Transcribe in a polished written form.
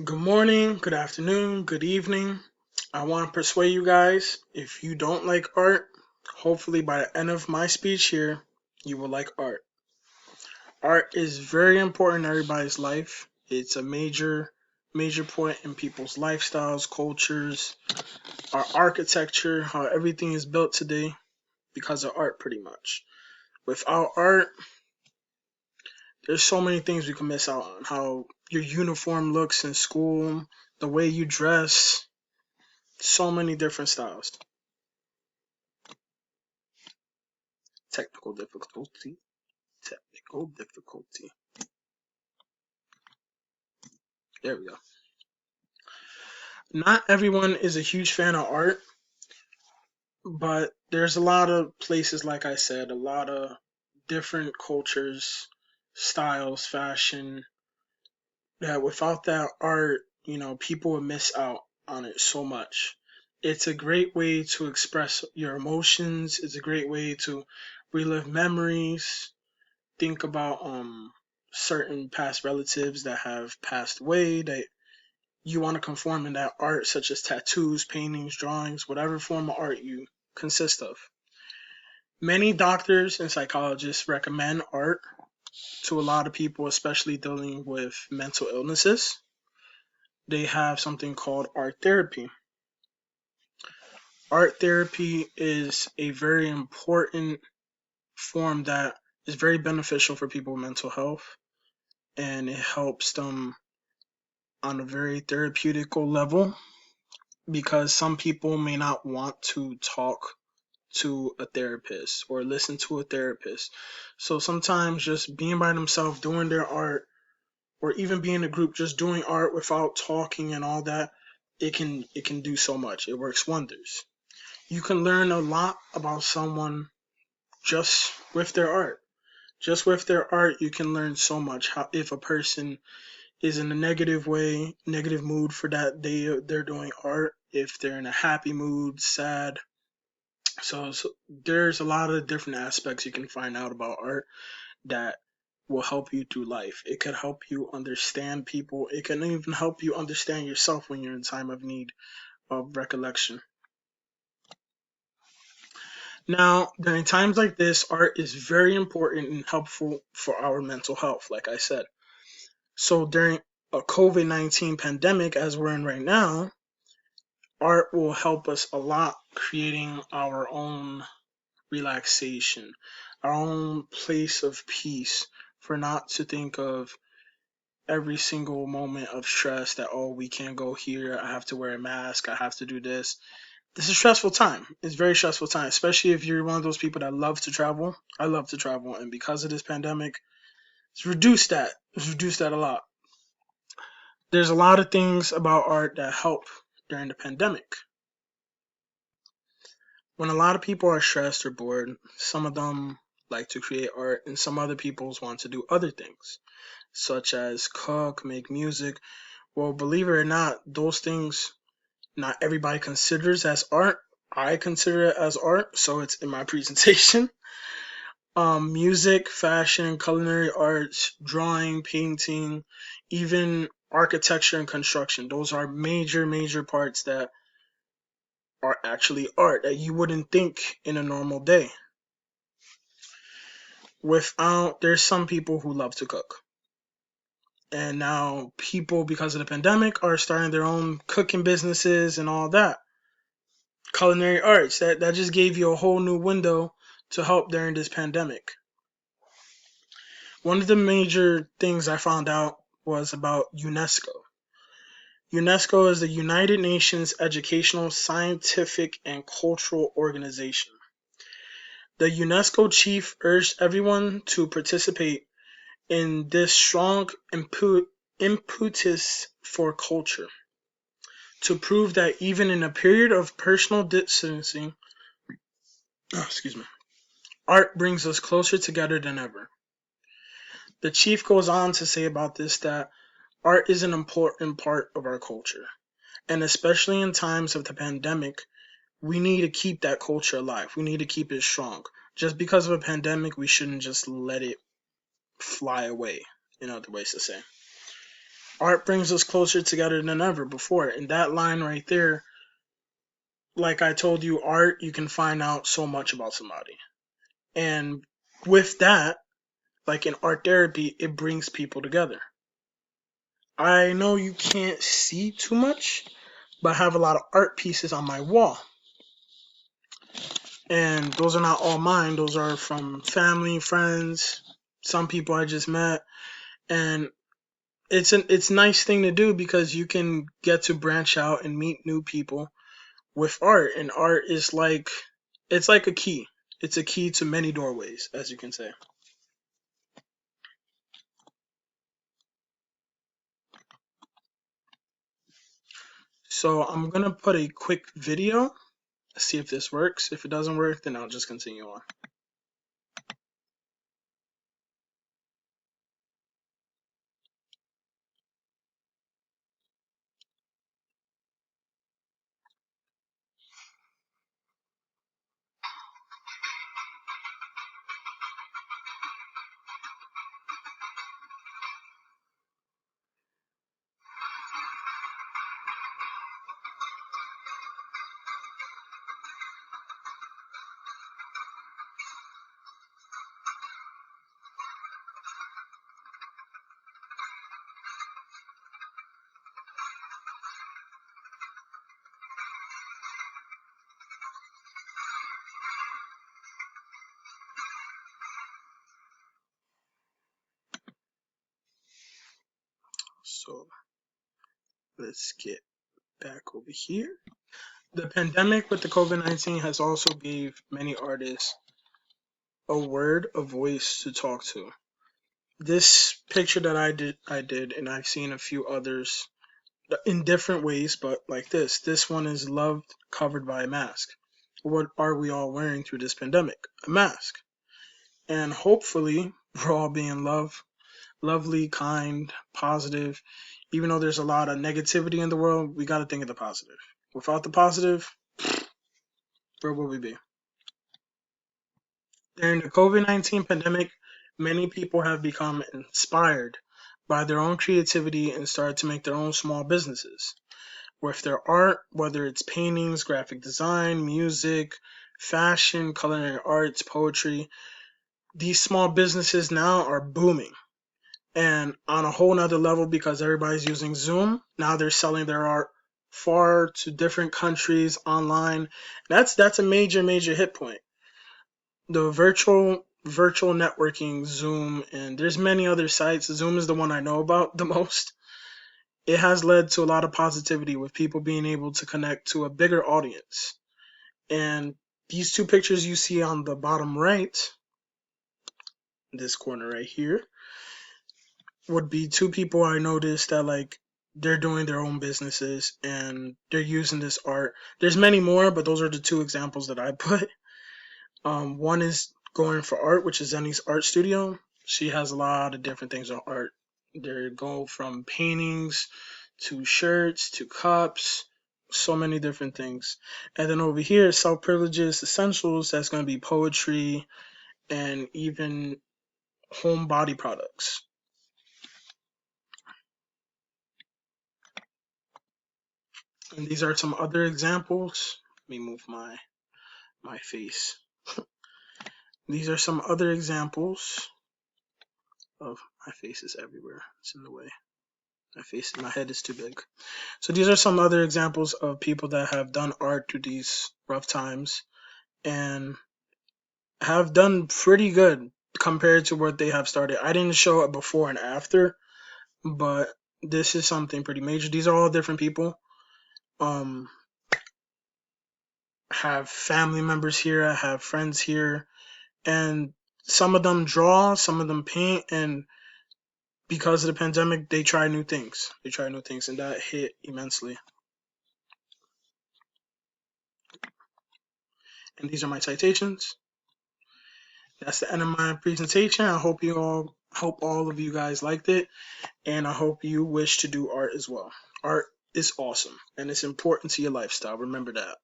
Good morning, good afternoon, good evening. I want to persuade you guys if you don't like art, hopefully by the end of my speech here, you will like art. Art is very important in everybody's life. It's a major point in people's lifestyles, cultures, our architecture, how everything is built today because of art pretty much. Without art, there's so many things we can miss out on. How your uniform looks in school, the way you dress, so many different styles. Technical difficulty. Technical difficulty. There we go. Not everyone is a huge fan of art, but there's a lot of places, like I said, a lot of different cultures, styles, fashion, that without that art, people would miss out on it so much. It's a great way to express your emotions. It's a great way to relive memories, think about certain past relatives that have passed away that you want to conform in that art, such as tattoos, paintings, drawings, whatever form of art you consist of. Many doctors and psychologists recommend art to a lot of people, especially dealing with mental illnesses. They have something called art therapy. Art therapy is a very important form that is very beneficial for people with mental health, and it helps them on a very therapeutical level because some people may not want to talk to a therapist or listen to a therapist. So sometimes just being by themselves doing their art or even being in a group just doing art without talking and all that, it can do so much. It works wonders. You can learn a lot about someone just with their art. Just with their art, you can learn so much. How if a person is in a negative way, negative mood for that day they're doing art, if they're in a happy mood, sad. So there's a lot of different aspects you can find out about art that will help you through life. It could help you understand people. It can even help you understand yourself when you're in time of need of recollection. Now, during times like this, art is very important and helpful for our mental health, like I said. So during a COVID-19 pandemic, as we're in right now, art will help us a lot creating our own relaxation, our own place of peace, for not to think of every single moment of stress that, oh, we can't go here, I have to wear a mask, I have to do this. This is a stressful time. It's a very stressful time, especially if you're one of those people that love to travel. I love to travel, and because of this pandemic, it's reduced that. It's reduced that a lot. There's a lot of things about art that help during the pandemic. When a lot of people are stressed or bored, some of them like to create art, and some other people want to do other things, such as cook, make music. Well, believe it or not, those things not everybody considers as art. I consider it as art, so it's in my presentation. Music, fashion, culinary arts, drawing, painting, even architecture and construction. Those are major parts that are actually art that you wouldn't think in a normal day. There's some people who love to cook. And now people, because of the pandemic, are starting their own cooking businesses and all that. Culinary arts, that just gave you a whole new window to help during this pandemic. One of the major things I found out was about UNESCO. UNESCO is the United Nations Educational, Scientific, and Cultural Organization. The UNESCO chief urged everyone to participate in this strong impetus for culture, to prove that even in a period of personal distancing, excuse me, art brings us closer together than ever. The chief goes on to say about this that art is an important part of our culture, and especially in times of the pandemic, we need to keep that culture alive. We need to keep it strong. Just because of a pandemic, we shouldn't just let it fly away, in other ways to say. art brings us closer together than ever before. And that line right there, like I told you, art, you can find out so much about somebody. And with that, like in art therapy, it brings people together. I know you can't see too much, but I have a lot of art pieces on my wall. And those are not all mine, those are from family, friends, some people I just met. And it's a nice thing to do because you can get to branch out and meet new people with art. And art is like, it's like a key. It's a key to many doorways, as you can say. So I'm gonna put a quick video, see if this works. If it doesn't work, then I'll just continue on. So let's get back over here. The pandemic with the COVID-19 has also gave many artists a word, a voice to talk to. This picture that I did, and I've seen a few others in different ways, but like this. This one is love covered by a mask. What are we all wearing through this pandemic? A mask. And hopefully, we're all being lovely, kind, positive. Even though there's a lot of negativity in the world, we got to think of the positive. Without the positive, where would we be? During the COVID-19 pandemic, many people have become inspired by their own creativity and started to make their own small businesses with their art, whether it's paintings, graphic design, music, fashion, culinary arts, poetry. These small businesses now are booming. And on a whole nother level, because everybody's using Zoom, now they're selling their art far to different countries online. That's a major hit point. The virtual networking, Zoom, and there's many other sites. Zoom is the one I know about the most. It has led to a lot of positivity with people being able to connect to a bigger audience. And these two pictures you see on the bottom right, this corner right here, would be two people I noticed that like they're doing their own businesses and they're using this art. There's many more, but those are the two examples that I put. One is going for art, which is Zenny's art studio. She has a lot of different things on art. They go from paintings to shirts to cups, so many different things. And then over here, Self Privileges Essentials, that's going to be poetry and even home body products. And these are some other examples. Let me move my face. These are some other examples of my face is everywhere. It's in the way. My head is too big. So these are some other examples of people that have done art through these rough times and have done pretty good compared to what they have started. I didn't show it before and after, but this is something pretty major. These are all different people. Um, have family members here, I have friends here, and some of them draw, some of them paint, and because of the pandemic, they try new things. And that hit immensely. And these are my citations. That's the end of my presentation. I hope all of you guys liked it, and I hope you wish to do art as well. Art is awesome, and it's important to your lifestyle. Remember that.